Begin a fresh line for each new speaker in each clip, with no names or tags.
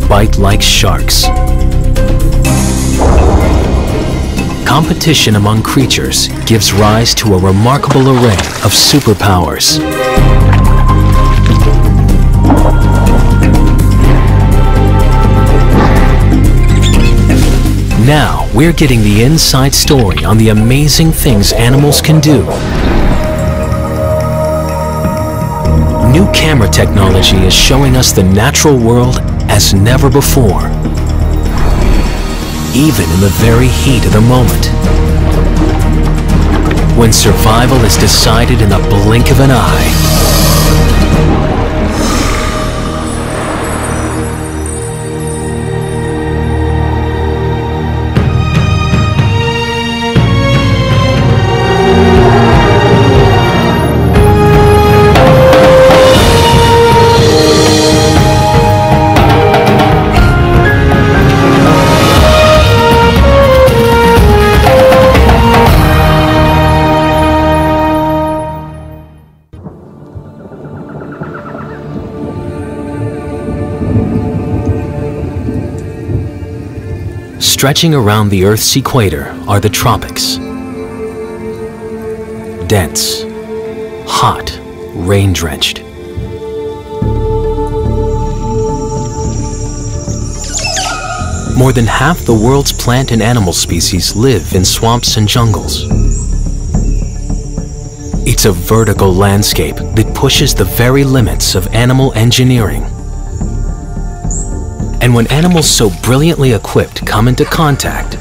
bite like sharks. Competition among creatures gives rise to a remarkable array of superpowers. Now, we're getting the inside story on the amazing things animals can do. New camera technology is showing us the natural world as never before, even in the very heat of the moment, when survival is decided in the blink of an eye. Stretching around the Earth's equator are the tropics. Dense, hot, rain-drenched. More than half the world's plant and animal species live in swamps and jungles. It's a vertical landscape that pushes the very limits of animal engineering. And when animals so brilliantly equipped come into contact,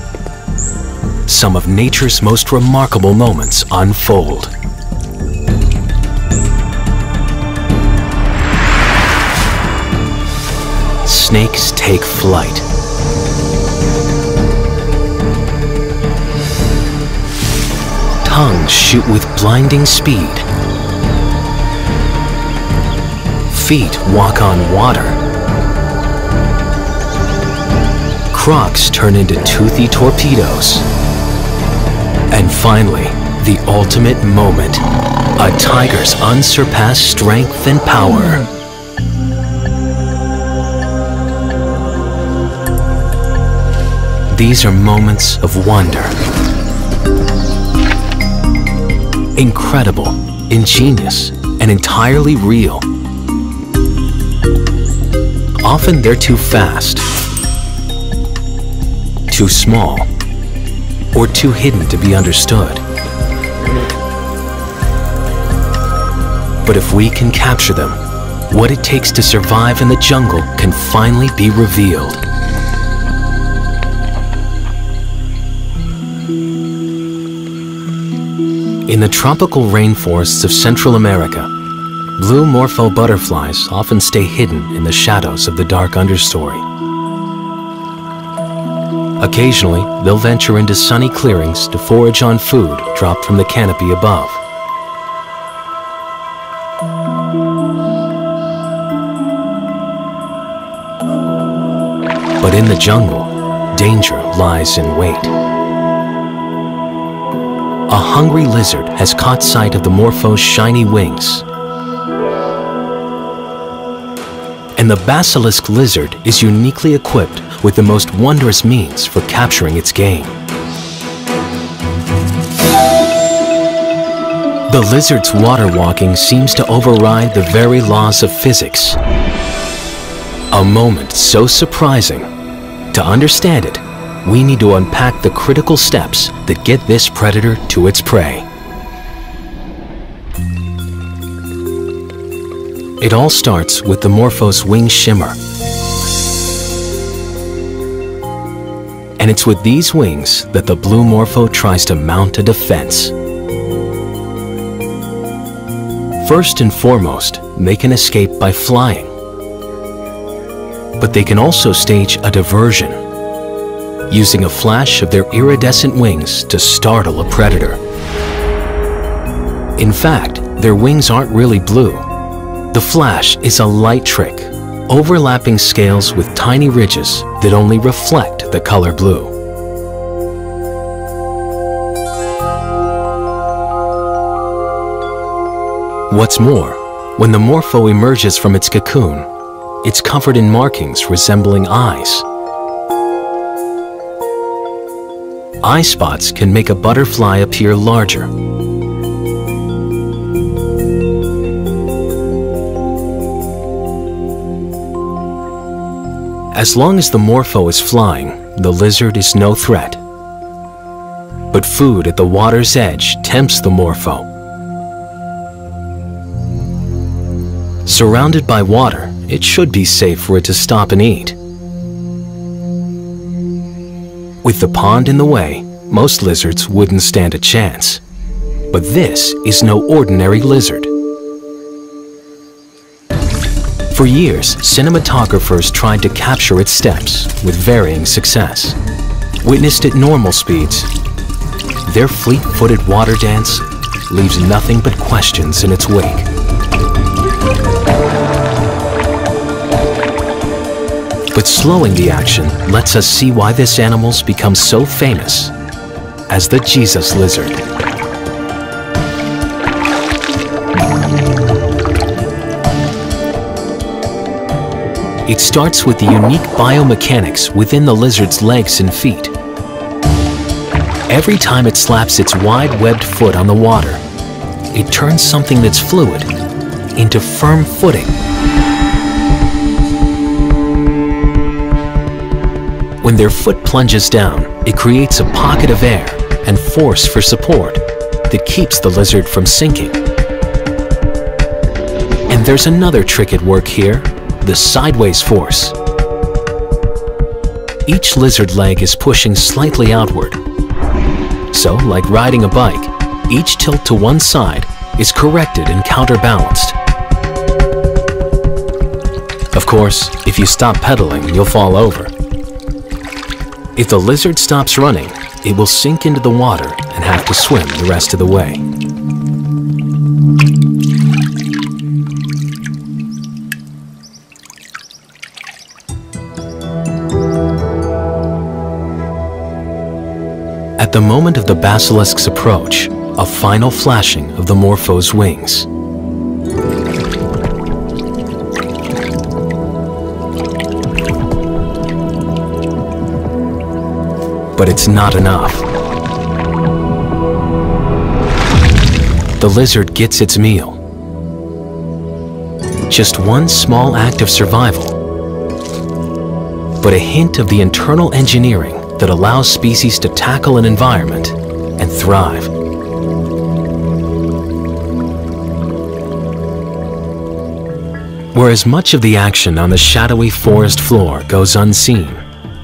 some of nature's most remarkable moments unfold. Snakes take flight. Tongues shoot with blinding speed. Feet walk on water. Crocs turn into toothy torpedoes. And finally, the ultimate moment, a tiger's unsurpassed strength and power. These are moments of wonder. Incredible, ingenious, and entirely real. Often they're too fast, too small, or too hidden to be understood. But if we can capture them, what it takes to survive in the jungle can finally be revealed. In the tropical rainforests of Central America, blue morpho butterflies often stay hidden in the shadows of the dark understory. Occasionally, they'll venture into sunny clearings to forage on food dropped from the canopy above. But in the jungle, danger lies in wait. A hungry lizard has caught sight of the morpho's shiny wings. And the basilisk lizard is uniquely equipped with the most wondrous means for capturing its game. The lizard's water walking seems to override the very laws of physics. A moment so surprising. To understand it, we need to unpack the critical steps that get this predator to its prey. It all starts with the morpho's wing shimmer. And it's with these wings that the blue morpho tries to mount a defense. First and foremost, they can escape by flying. But they can also stage a diversion, using a flash of their iridescent wings to startle a predator. In fact, their wings aren't really blue. The flash is a light trick, overlapping scales with tiny ridges that only reflect the color blue. What's more, when the morpho emerges from its cocoon, it's covered in markings resembling eyes. Eye spots can make a butterfly appear larger. As long as the morpho is flying, the lizard is no threat. But food at the water's edge tempts the morpho. Surrounded by water, it should be safe for it to stop and eat. With the pond in the way, most lizards wouldn't stand a chance. But this is no ordinary lizard. For years, cinematographers tried to capture its steps with varying success. Witnessed at normal speeds, their fleet-footed water dance leaves nothing but questions in its wake. But slowing the action lets us see why this animal's become so famous as the Jesus lizard. It starts with the unique biomechanics within the lizard's legs and feet. Every time it slaps its wide-webbed foot on the water, it turns something that's fluid into firm footing. When their foot plunges down, it creates a pocket of air and force for support that keeps the lizard from sinking. And there's another trick at work here, the sideways force. Each lizard leg is pushing slightly outward. So, like riding a bike, each tilt to one side is corrected and counterbalanced. Of course, if you stop pedaling, you'll fall over. If the lizard stops running, it will sink into the water and have to swim the rest of the way. At the moment of the basilisk's approach, a final flashing of the morpho's wings. But it's not enough. The lizard gets its meal. Just one small act of survival, but a hint of the internal engineering that allows species to tackle an environment and thrive. Whereas much of the action on the shadowy forest floor goes unseen,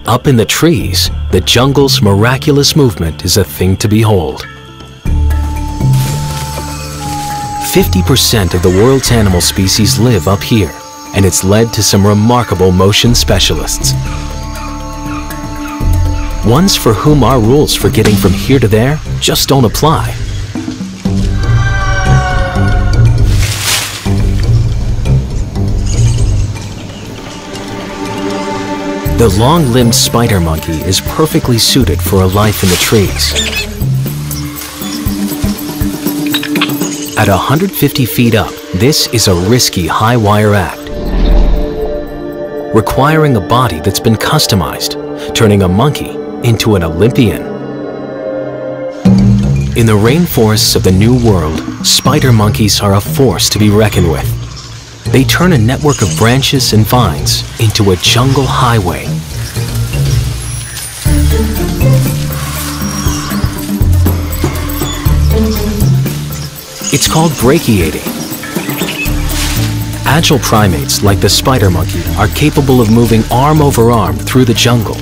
up in the trees, the jungle's miraculous movement is a thing to behold. 50% of the world's animal species live up here, and it's led to some remarkable motion specialists. Ones for whom our rules for getting from here to there just don't apply. The long-limbed spider monkey is perfectly suited for a life in the trees. At 150 feet up, this is a risky high-wire act, requiring a body that's been customized, turning a monkey into an Olympian. In the rainforests of the New World, spider monkeys are a force to be reckoned with. They turn a network of branches and vines into a jungle highway. It's called brachiating. Agile primates like the spider monkey are capable of moving arm over arm through the jungle,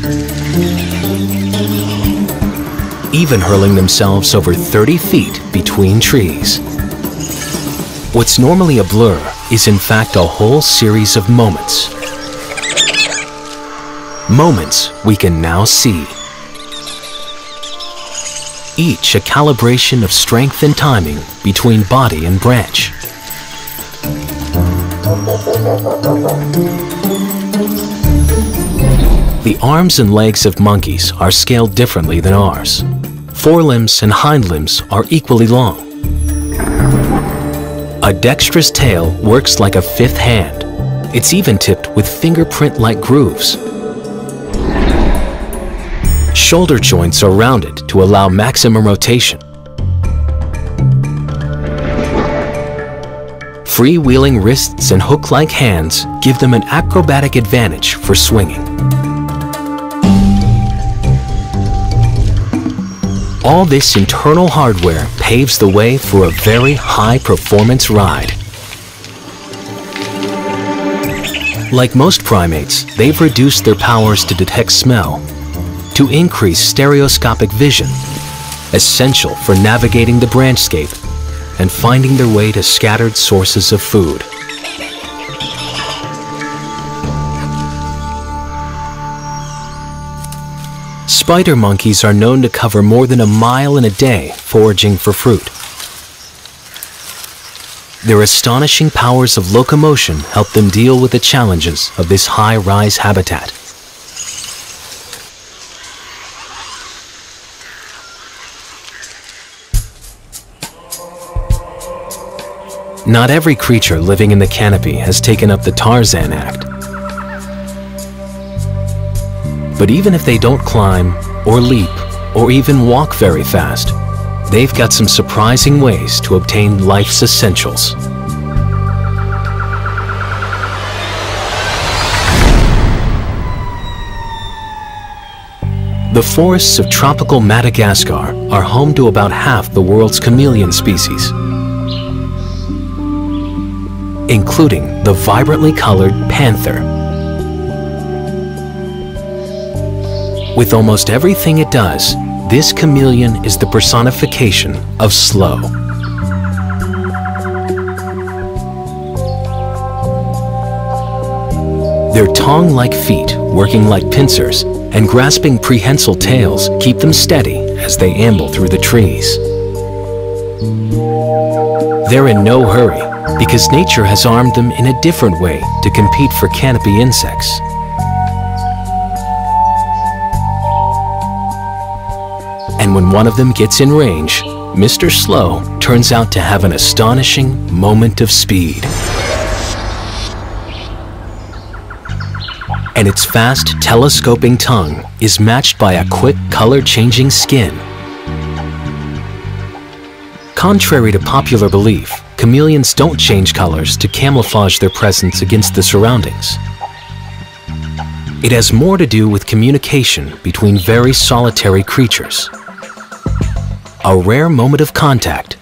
even hurling themselves over 30 feet between trees. What's normally a blur is in fact a whole series of moments. Moments we can now see. Each a calibration of strength and timing between body and branch. The arms and legs of monkeys are scaled differently than ours. Forelimbs and hind limbs are equally long. A dexterous tail works like a fifth hand, It's even tipped with fingerprint-like grooves. Shoulder joints are rounded to allow maximum rotation. Freewheeling wrists and hook-like hands give them an acrobatic advantage for swinging. All this internal hardware paves the way for a very high-performance ride. Like most primates, they've reduced their powers to detect smell, to increase stereoscopic vision, essential for navigating the branchscape and finding their way to scattered sources of food. Spider monkeys are known to cover more than a mile in a day foraging for fruit. Their astonishing powers of locomotion help them deal with the challenges of this high-rise habitat. Not every creature living in the canopy has taken up the Tarzan Act. But even if they don't climb, or leap, or even walk very fast, they've got some surprising ways to obtain life's essentials. The forests of tropical Madagascar are home to about half the world's chameleon species, including the vibrantly colored panther. With almost everything it does, this chameleon is the personification of slow. Their tongue-like feet, working like pincers, and grasping prehensile tails keep them steady as they amble through the trees. They're in no hurry because nature has armed them in a different way to compete for canopy insects. And when one of them gets in range, Mr. Slow turns out to have an astonishing moment of speed. And its fast, telescoping tongue is matched by a quick, color-changing skin. Contrary to popular belief, chameleons don't change colors to camouflage their presence against the surroundings. It has more to do with communication between very solitary creatures. A rare moment of contact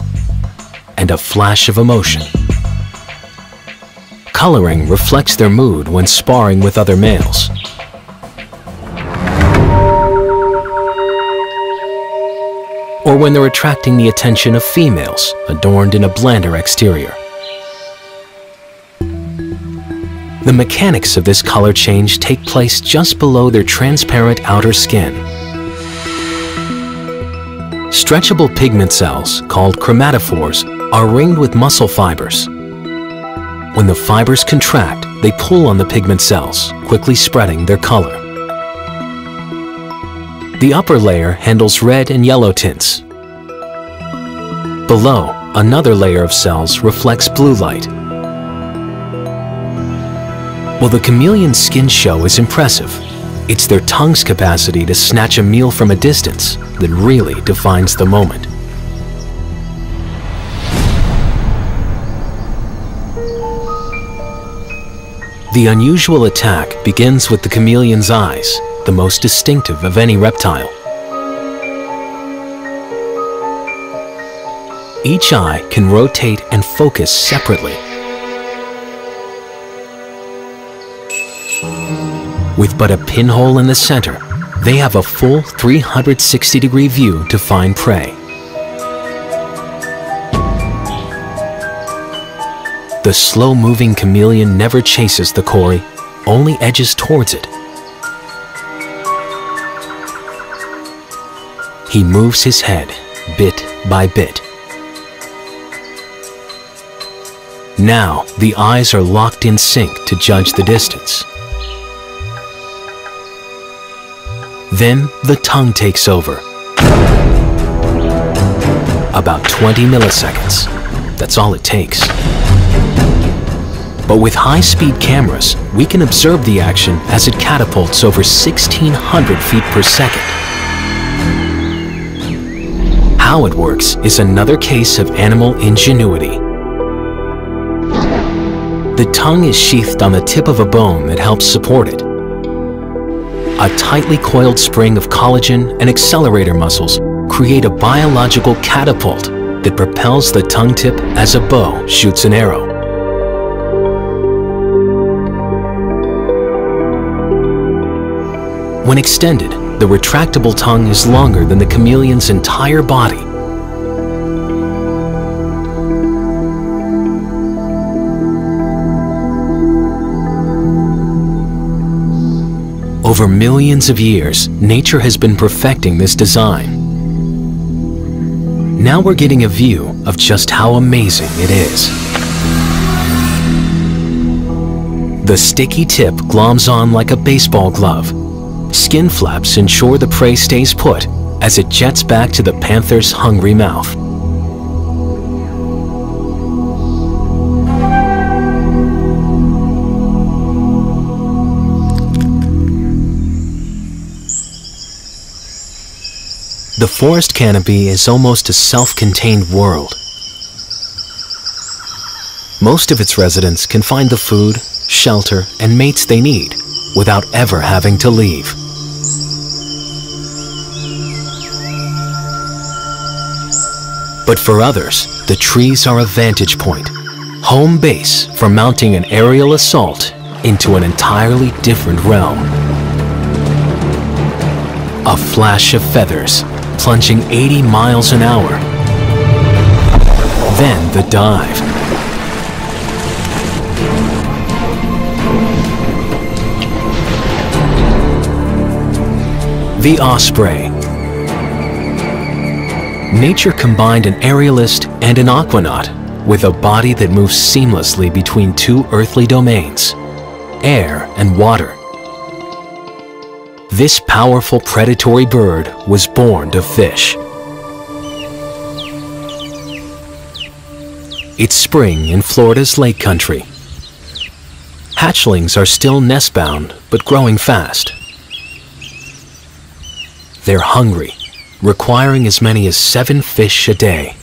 and a flash of emotion. Coloring reflects their mood when sparring with other males. Or when they're attracting the attention of females, adorned in a blander exterior. The mechanics of this color change take place just below their transparent outer skin. Stretchable pigment cells, called chromatophores, are ringed with muscle fibers. When the fibers contract, they pull on the pigment cells, quickly spreading their color. The upper layer handles red and yellow tints. Below, another layer of cells reflects blue light. While the chameleon's skin show is impressive, it's their tongue's capacity to snatch a meal from a distance that really defines the moment. The unusual attack begins with the chameleon's eyes, the most distinctive of any reptile. Each eye can rotate and focus separately. With but a pinhole in the center, they have a full 360-degree view to find prey. The slow-moving chameleon never chases the quarry, only edges towards it. He moves his head, bit by bit. Now, the eyes are locked in sync to judge the distance. Then, the tongue takes over. About 20 milliseconds. That's all it takes. But with high-speed cameras, we can observe the action as it catapults over 1,600 feet per second. How it works is another case of animal ingenuity. The tongue is sheathed on the tip of a bone that helps support it. A tightly coiled spring of collagen and accelerator muscles create a biological catapult that propels the tongue tip as a bow shoots an arrow. When extended, the retractable tongue is longer than the chameleon's entire body. Over millions of years, nature has been perfecting this design. Now we're getting a view of just how amazing it is. The sticky tip gloms on like a baseball glove. Skin flaps ensure the prey stays put as it jets back to the panther's hungry mouth. The forest canopy is almost a self-contained world. Most of its residents can find the food, shelter, and mates they need without ever having to leave. But for others, the trees are a vantage point, home base for mounting an aerial assault into an entirely different realm. A flash of feathers, plunging 80 miles an hour. Then the dive. The osprey. Nature combined an aerialist and an aquanaut with a body that moves seamlessly between two earthly domains, air and water. This powerful predatory bird was born to fish. It's spring in Florida's lake country. Hatchlings are still nest-bound, but growing fast. They're hungry, requiring as many as 7 fish a day.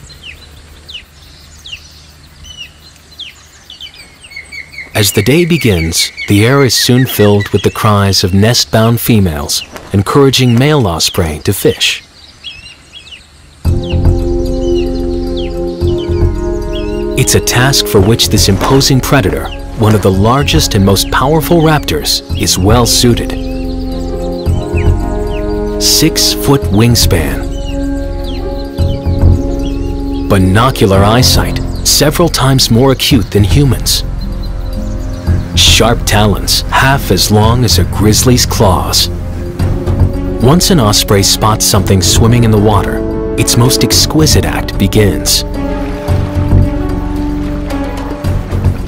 As the day begins, the air is soon filled with the cries of nest-bound females, encouraging male osprey to fish. It's a task for which this imposing predator, one of the largest and most powerful raptors, is well suited. 6-foot wingspan, binocular eyesight, several times more acute than humans. Sharp talons, half as long as a grizzly's claws. Once an osprey spots something swimming in the water, its most exquisite act begins.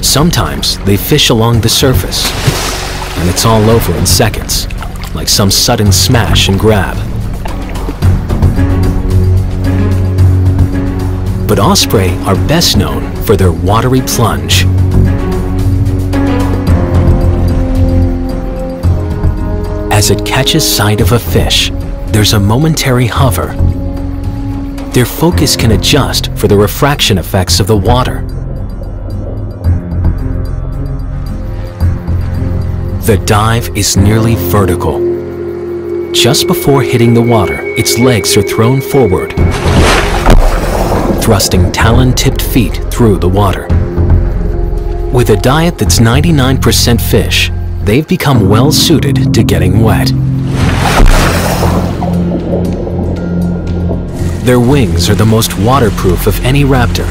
Sometimes they fish along the surface, and it's all over in seconds, like some sudden smash and grab. But osprey are best known for their watery plunge. As it catches sight of a fish, there's a momentary hover. Their focus can adjust for the refraction effects of the water. The dive is nearly vertical. Just before hitting the water, its legs are thrown forward, thrusting talon-tipped feet through the water. With a diet that's 99% fish, they've become well suited to getting wet. Their wings are the most waterproof of any raptor.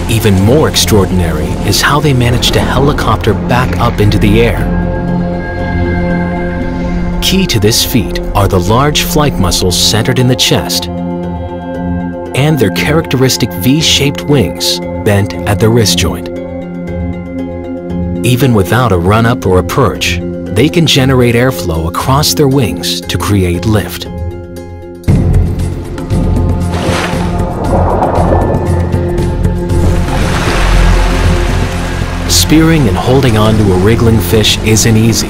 Even more extraordinary is how they manage to helicopter back up into the air. Key to this feat are the large flight muscles centered in the chest and their characteristic V-shaped wings bent at the wrist joint. Even without a run-up or a perch, they can generate airflow across their wings to create lift. spearing and holding on to a wriggling fish isn't easy.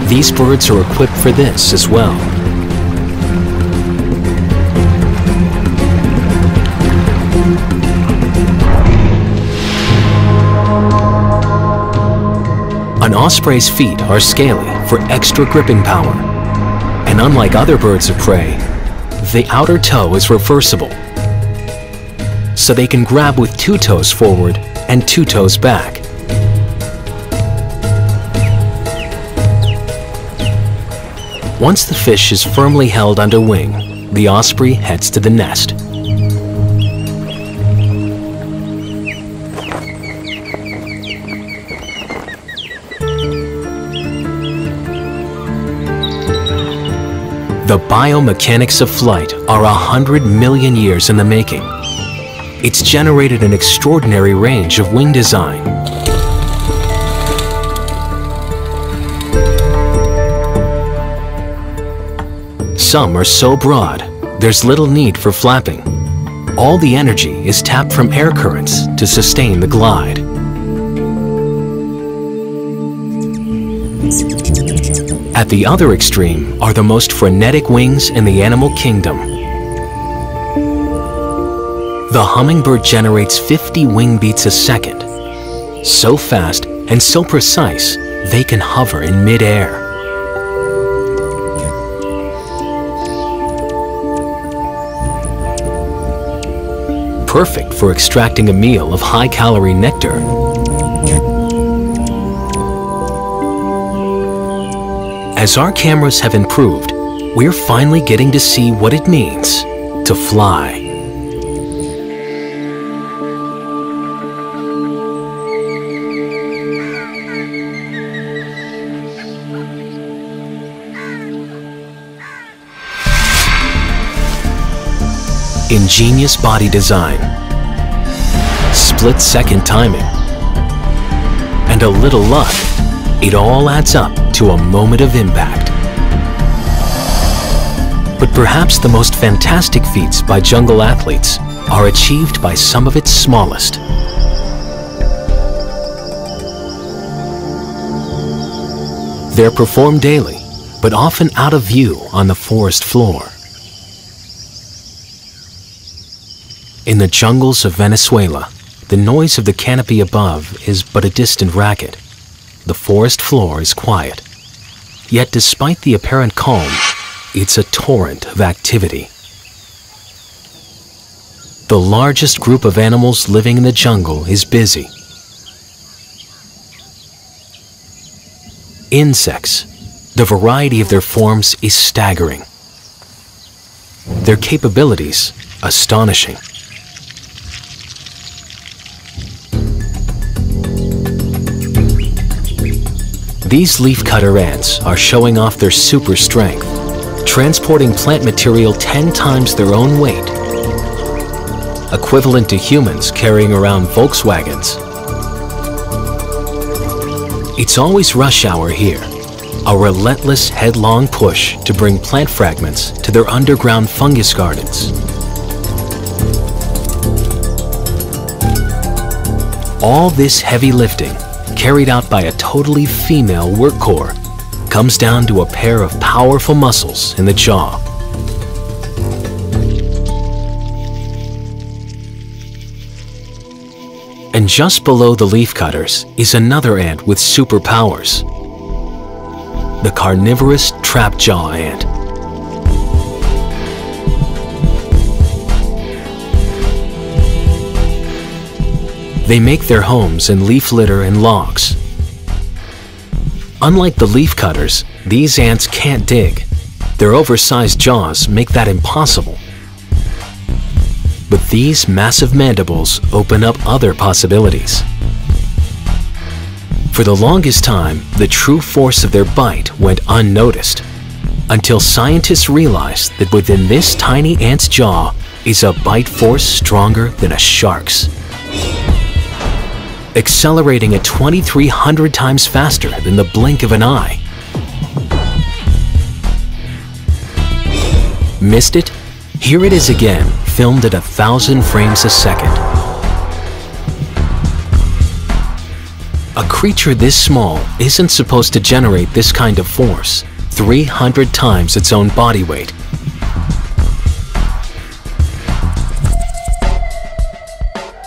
These birds are equipped for this as well. An osprey's feet are scaly for extra gripping power, and unlike other birds of prey, the outer toe is reversible, so they can grab with 2 toes forward and 2 toes back. Once the fish is firmly held under wing, the osprey heads to the nest. The biomechanics of flight are 100 million years in the making. It's generated an extraordinary range of wing design. Some are so broad, there's little need for flapping. All the energy is tapped from air currents to sustain the glide. At the other extreme are the most frenetic wings in the animal kingdom. The hummingbird generates 50 wing beats a second. So fast and so precise, they can hover in mid-air. Perfect for extracting a meal of high-calorie nectar. As our cameras have improved, we're finally getting to see what it means to fly. Ingenious body design, split-second timing, and a little luck, it all adds up to a moment of impact. But perhaps the most fantastic feats by jungle athletes are achieved by some of its smallest. They're performed daily, but often out of view on the forest floor. In the jungles of Venezuela, the noise of the canopy above is but a distant racket. The forest floor is quiet. Yet despite the apparent calm, it's a torrent of activity. The largest group of animals living in the jungle is busy. Insects, the variety of their forms is staggering. Their capabilities, astonishing. These leafcutter ants are showing off their super strength, transporting plant material 10 times their own weight, equivalent to humans carrying around Volkswagens. It's always rush hour here, a relentless headlong push to bring plant fragments to their underground fungus gardens. All this heavy lifting, carried out by a totally female work core, comes down to a pair of powerful muscles in the jaw. And just below the leafcutters is another ant with superpowers, the carnivorous trapjaw ant. They make their homes in leaf litter and logs. Unlike the leafcutters, these ants can't dig. Their oversized jaws make that impossible. But these massive mandibles open up other possibilities. For the longest time, the true force of their bite went unnoticed, until scientists realized that within this tiny ant's jaw is a bite force stronger than a shark's, accelerating at 2,300 times faster than the blink of an eye. Missed it? Here it is again, filmed at 1,000 frames a second. A creature this small isn't supposed to generate this kind of force, 300 times its own body weight.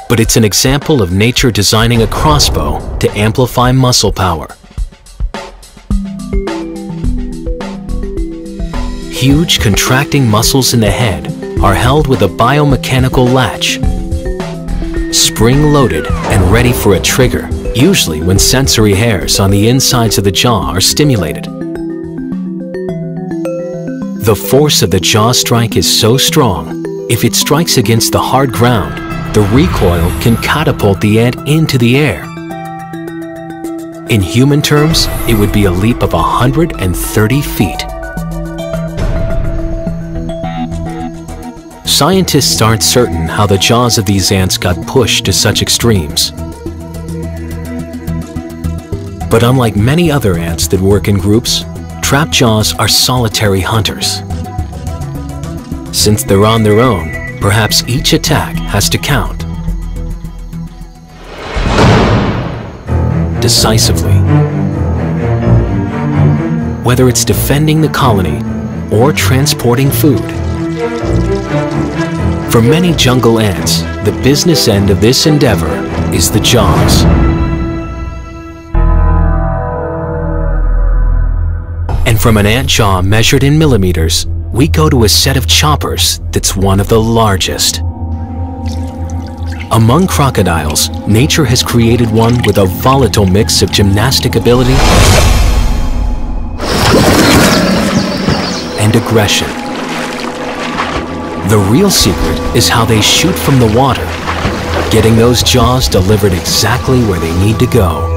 But it's an example of nature designing a crossbow to amplify muscle power. Huge contracting muscles in the head are held with a biomechanical latch, spring-loaded and ready for a trigger, usually when sensory hairs on the insides of the jaw are stimulated. The force of the jaw strike is so strong, if it strikes against the hard ground, the recoil can catapult the ant into the air. In human terms, it would be a leap of 130 feet. Scientists aren't certain how the jaws of these ants got pushed to such extremes. But unlike many other ants that work in groups, trap jaws are solitary hunters. Since they're on their own, perhaps each attack has to count decisively. Whether it's defending the colony or transporting food. For many jungle ants, the business end of this endeavor is the jaws. And from an ant jaw measured in millimeters, we go to a set of choppers that's one of the largest. Among crocodiles, nature has created one with a volatile mix of gymnastic ability and aggression. The real secret is how they shoot from the water, getting those jaws delivered exactly where they need to go.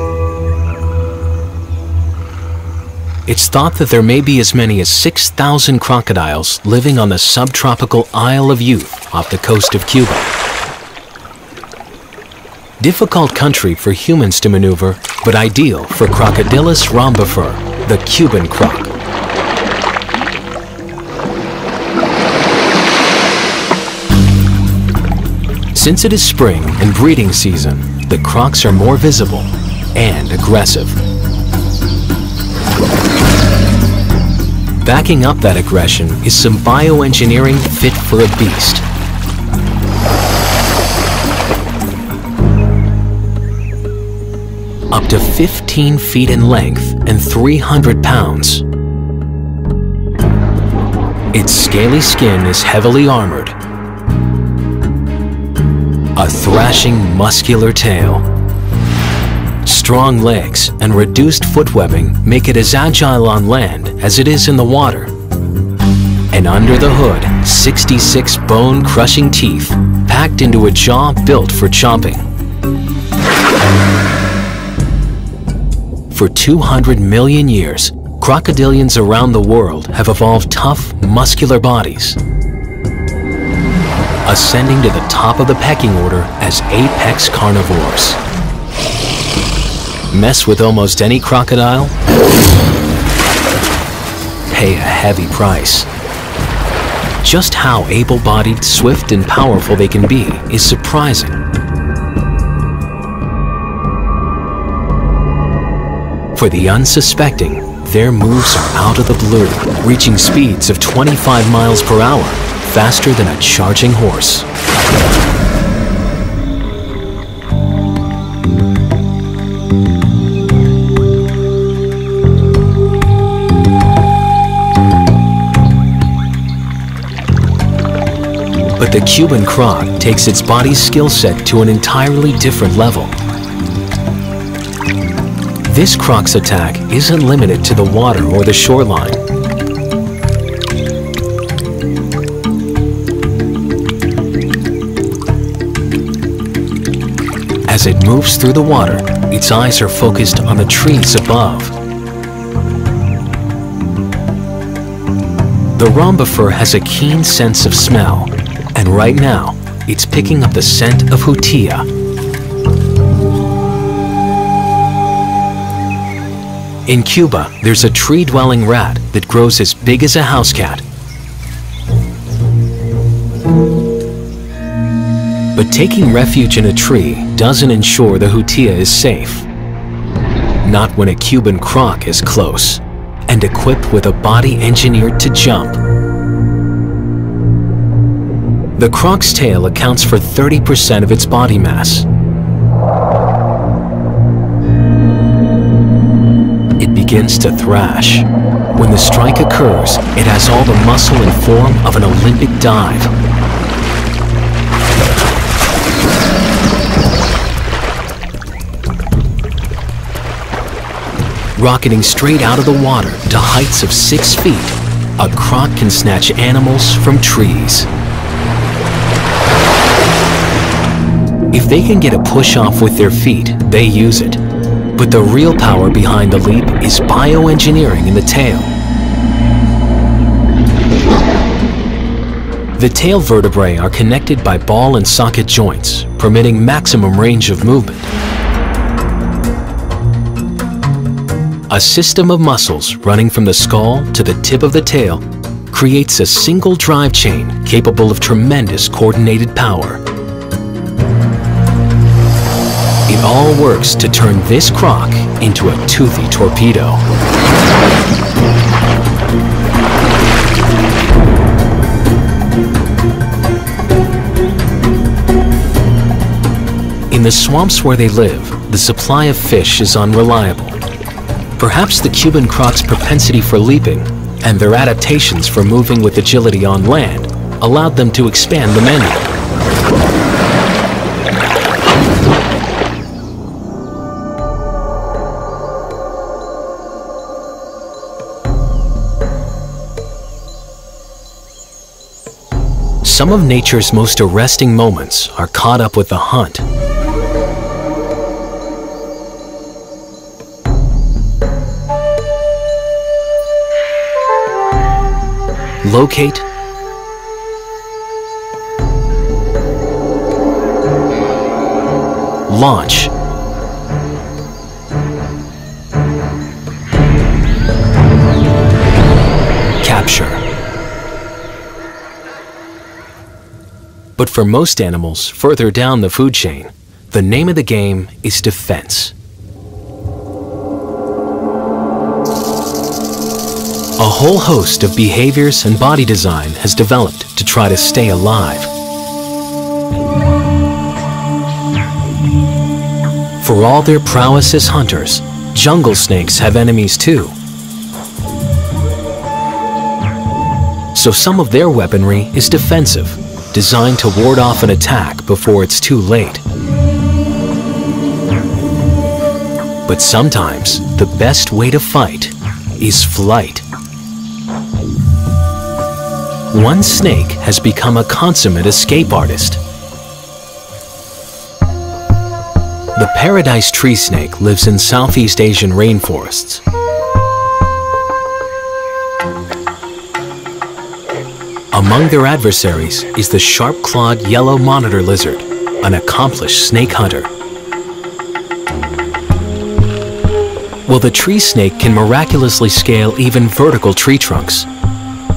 It's thought that there may be as many as 6,000 crocodiles living on the subtropical Isle of Youth off the coast of Cuba. Difficult country for humans to maneuver, but ideal for Crocodylus rhombifer, the Cuban croc. Since it is spring and breeding season, the crocs are more visible and aggressive. Backing up that aggression is some bioengineering fit for a beast. Up to 15 feet in length and 300 pounds. Its scaly skin is heavily armored. A thrashing, muscular tail. Strong legs and reduced foot webbing make it as agile on land as it is in the water. And under the hood, 66 bone-crushing teeth packed into a jaw built for chomping. For 200 million years, crocodilians around the world have evolved tough, muscular bodies, ascending to the top of the pecking order as apex carnivores. Mess with almost any crocodile, pay a heavy price. Just how able-bodied, swift, and powerful they can be is surprising. For the unsuspecting, their moves are out of the blue, reaching speeds of 25 miles per hour, faster than a charging horse. But the Cuban croc takes its body's skill set to an entirely different level. This croc's attack isn't limited to the water or the shoreline. As it moves through the water, its eyes are focused on the trees above. The rhombifer has a keen sense of smell, and right now, it's picking up the scent of hutia. In Cuba, there's a tree-dwelling rat that grows as big as a house cat. But taking refuge in a tree doesn't ensure the hutia is safe. Not when a Cuban croc is close and equipped with a body engineered to jump. The croc's tail accounts for 30% of its body mass. It begins to thrash. When the strike occurs, it has all the muscle and form of an Olympic dive. Rocketing straight out of the water to heights of 6 feet, a croc can snatch animals from trees. If they can get a push off with their feet, they use it. But the real power behind the leap is bioengineering in the tail. The tail vertebrae are connected by ball and socket joints, permitting maximum range of movement. A system of muscles running from the skull to the tip of the tail creates a single drive chain capable of tremendous coordinated power. It all works to turn this croc into a toothy torpedo. In the swamps where they live, the supply of fish is unreliable. Perhaps the Cuban croc's propensity for leaping and their adaptations for moving with agility on land allowed them to expand the menu. Some of nature's most arresting moments are caught up with the hunt. Locate, launch, capture. But for most animals further down the food chain, the name of the game is defense. A whole host of behaviors and body design has developed to try to stay alive. For all their prowess as hunters, jungle snakes have enemies too. So some of their weaponry is defensive, designed to ward off an attack before it's too late. But sometimes the best way to fight is flight. One snake has become a consummate escape artist. The paradise tree snake lives in Southeast Asian rainforests. Among their adversaries is the sharp-clawed yellow monitor lizard, an accomplished snake hunter. While the tree snake can miraculously scale even vertical tree trunks,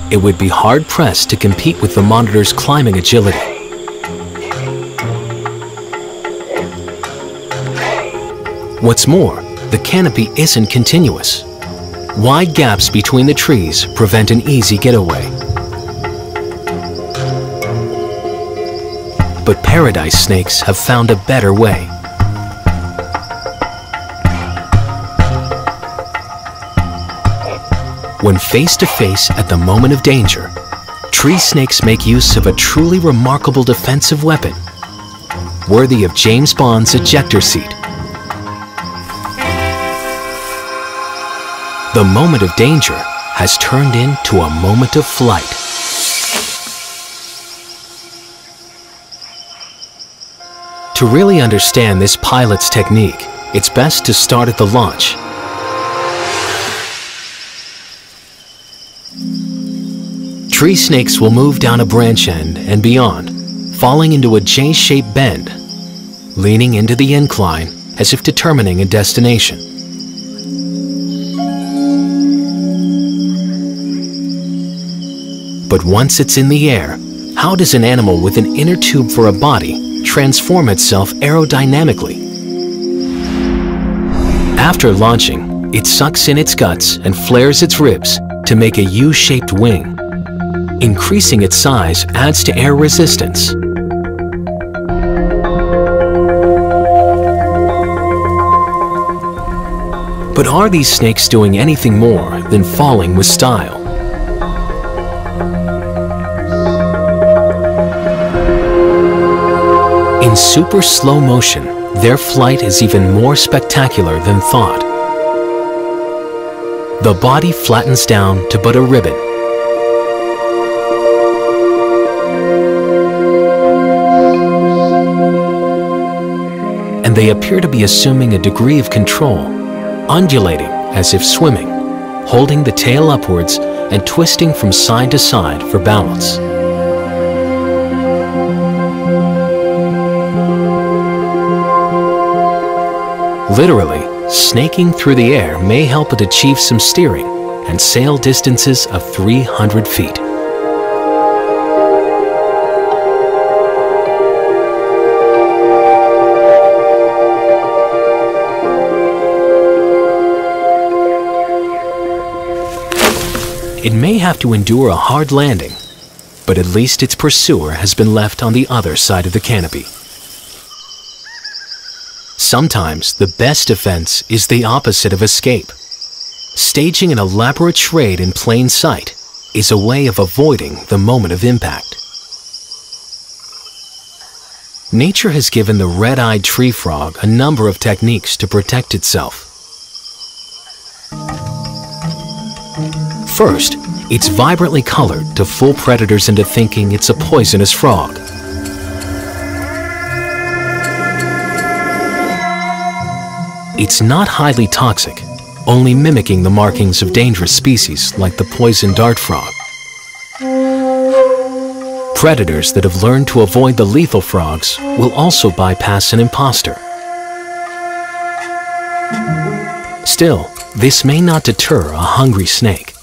it would be hard-pressed to compete with the monitor's climbing agility. What's more, the canopy isn't continuous. Wide gaps between the trees prevent an easy getaway. But paradise snakes have found a better way. When face to face at the moment of danger, tree snakes make use of a truly remarkable defensive weapon, worthy of James Bond's ejector seat. The moment of danger has turned into a moment of flight. To really understand this pilot's technique, it's best to start at the launch. Tree snakes will move down a branch end and beyond, falling into a J-shaped bend, leaning into the incline as if determining a destination. But once it's in the air, how does an animal with an inner tube for a body transform itself aerodynamically. After launching, it sucks in its guts and flares its ribs to make a U-shaped wing. Increasing its size adds to air resistance. But are these snakes doing anything more than falling with style? In super slow motion, their flight is even more spectacular than thought. The body flattens down to but a ribbon. And they appear to be assuming a degree of control, undulating as if swimming, holding the tail upwards and twisting from side to side for balance. Literally, snaking through the air may help it achieve some steering and sail distances of 300 feet. It may have to endure a hard landing, but at least its pursuer has been left on the other side of the canopy. Sometimes the best defense is the opposite of escape. Staging an elaborate charade in plain sight is a way of avoiding the moment of impact. Nature has given the red-eyed tree frog a number of techniques to protect itself. First, it's vibrantly colored to fool predators into thinking it's a poisonous frog. It's not highly toxic, only mimicking the markings of dangerous species like the poison dart frog. Predators that have learned to avoid the lethal frogs will also bypass an imposter. Still, this may not deter a hungry snake.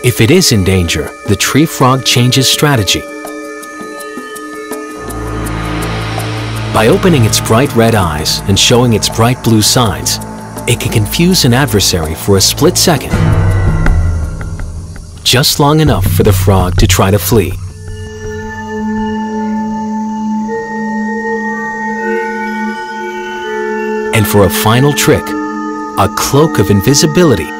If it is in danger, the tree frog changes strategy. By opening its bright red eyes and showing its bright blue sides, it can confuse an adversary for a split second, just long enough for the frog to try to flee. And for a final trick, a cloak of invisibility.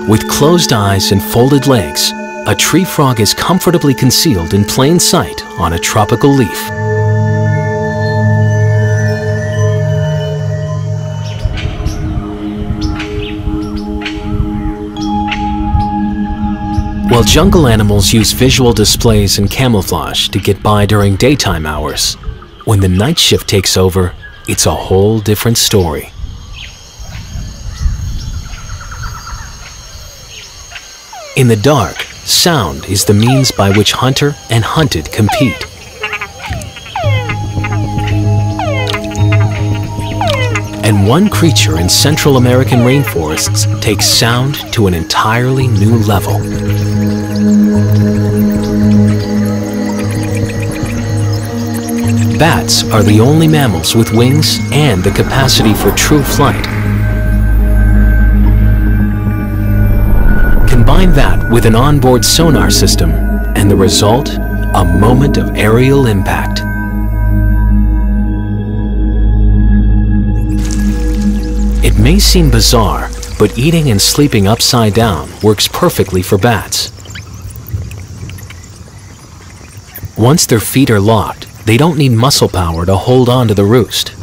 With closed eyes and folded legs, a tree frog is comfortably concealed in plain sight on a tropical leaf. While jungle animals use visual displays and camouflage to get by during daytime hours, when the night shift takes over, it's a whole different story. In the dark, sound is the means by which hunter and hunted compete. And one creature in Central American rainforests takes sound to an entirely new level. Bats are the only mammals with wings and the capacity for true flight. Combine that with an onboard sonar system, and the result, a moment of aerial impact. It may seem bizarre, but eating and sleeping upside down works perfectly for bats. Once their feet are locked, they don't need muscle power to hold on to the roost.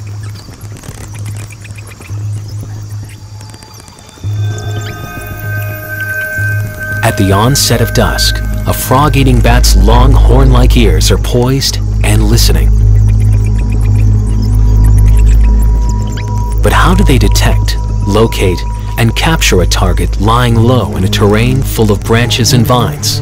At the onset of dusk, a frog-eating bat's long horn-like ears are poised and listening. But how do they detect, locate, and capture a target lying low in a terrain full of branches and vines?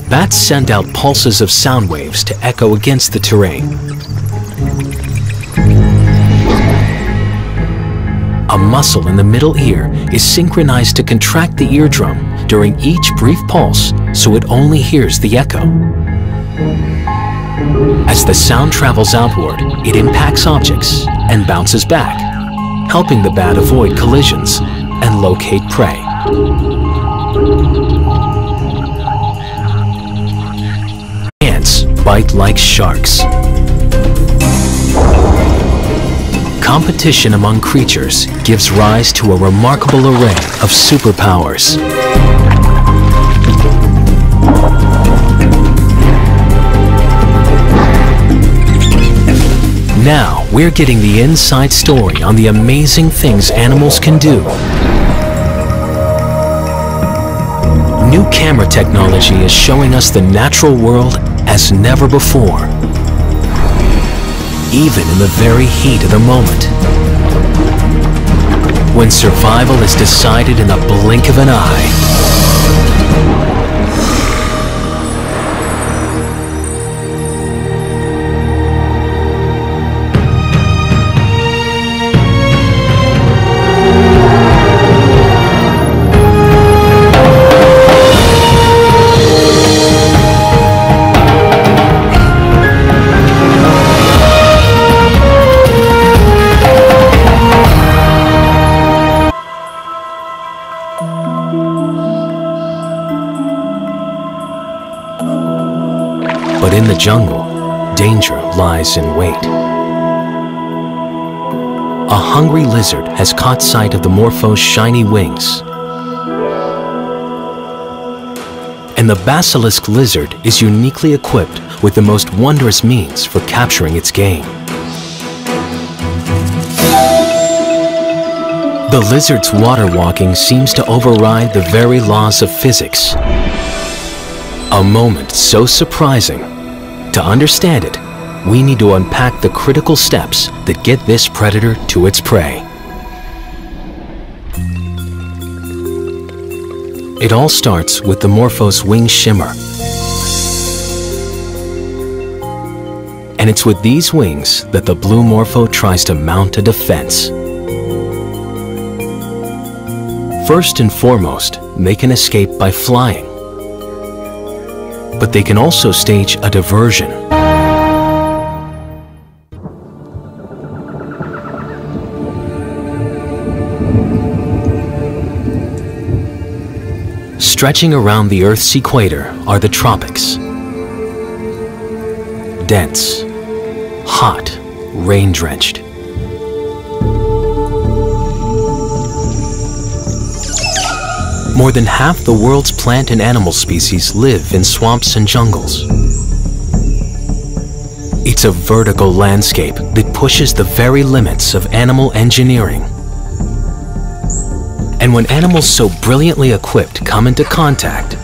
Bats send out pulses of sound waves to echo against the terrain. A muscle in the middle ear is synchronized to contract the eardrum during each brief pulse so it only hears the echo. As the sound travels outward, it impacts objects and bounces back, helping the bat avoid collisions and locate prey. Ants bite like sharks. Competition among creatures gives rise to a remarkable array of superpowers. Now, we're getting the inside story on the amazing things animals can do. New camera technology is showing us the natural world as never before, even in the very heat of the moment, when survival is decided in the blink of an eye. But in the jungle, danger lies in wait. A hungry lizard has caught sight of the morpho's shiny wings. And the basilisk lizard is uniquely equipped with the most wondrous means for capturing its game. The lizard's water walking seems to override the very laws of physics. A moment so surprising. To understand it, we need to unpack the critical steps that get this predator to its prey. It all starts with the morpho's wing shimmer. And it's with these wings that the blue morpho tries to mount a defense. First and foremost, they can escape by flying. But they can also stage a diversion. Stretching around the Earth's equator are the tropics. Dense, hot, rain-drenched. More than half the world's plant and animal species live in swamps and jungles. It's a vertical landscape that pushes the very limits of animal engineering. And when animals so brilliantly equipped come into contact,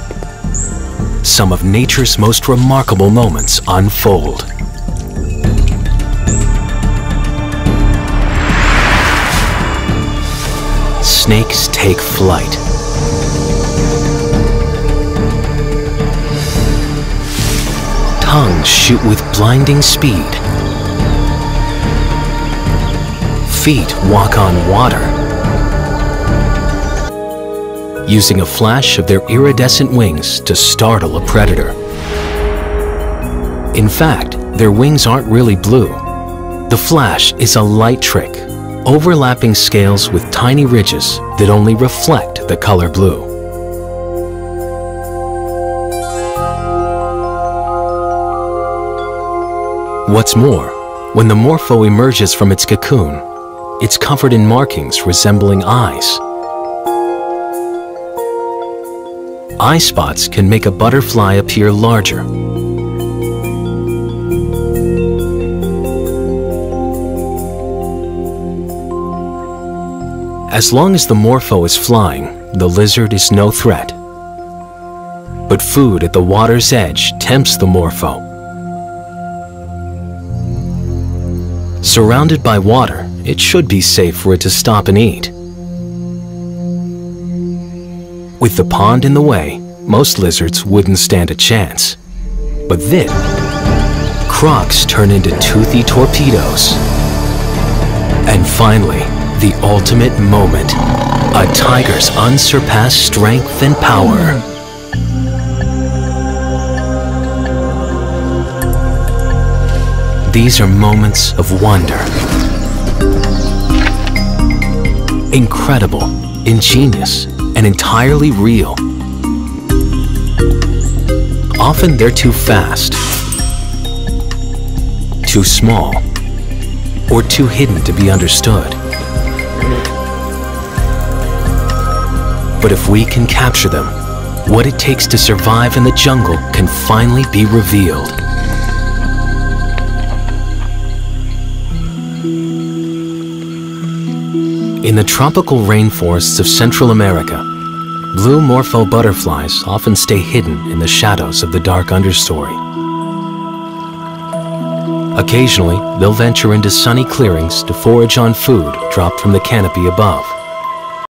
some of nature's most remarkable moments unfold. Snakes take flight. Tongues shoot with blinding speed. Feet walk on water, using a flash of their iridescent wings to startle a predator. In fact, their wings aren't really blue. The flash is a light trick, overlapping scales with tiny ridges that only reflect the color blue. What's more, when the morpho emerges from its cocoon, it's covered in markings resembling eyes. Eye spots can make a butterfly appear larger. As long as the morpho is flying, the lizard is no threat. But food at the water's edge tempts the morpho. Surrounded by water, it should be safe for it to stop and eat. With the pond in the way, most lizards wouldn't stand a chance. But then, crocs turn into toothy torpedoes. And finally, The ultimate moment. A tiger's unsurpassed strength and power. These are moments of wonder. Incredible, ingenious, and entirely real. Often they're too fast, too small, or too hidden to be understood. But if we can capture them, what it takes to survive in the jungle can finally be revealed. In the tropical rainforests of Central America, blue morpho butterflies often stay hidden in the shadows of the dark understory. Occasionally, they'll venture into sunny clearings to forage on food dropped from the canopy above.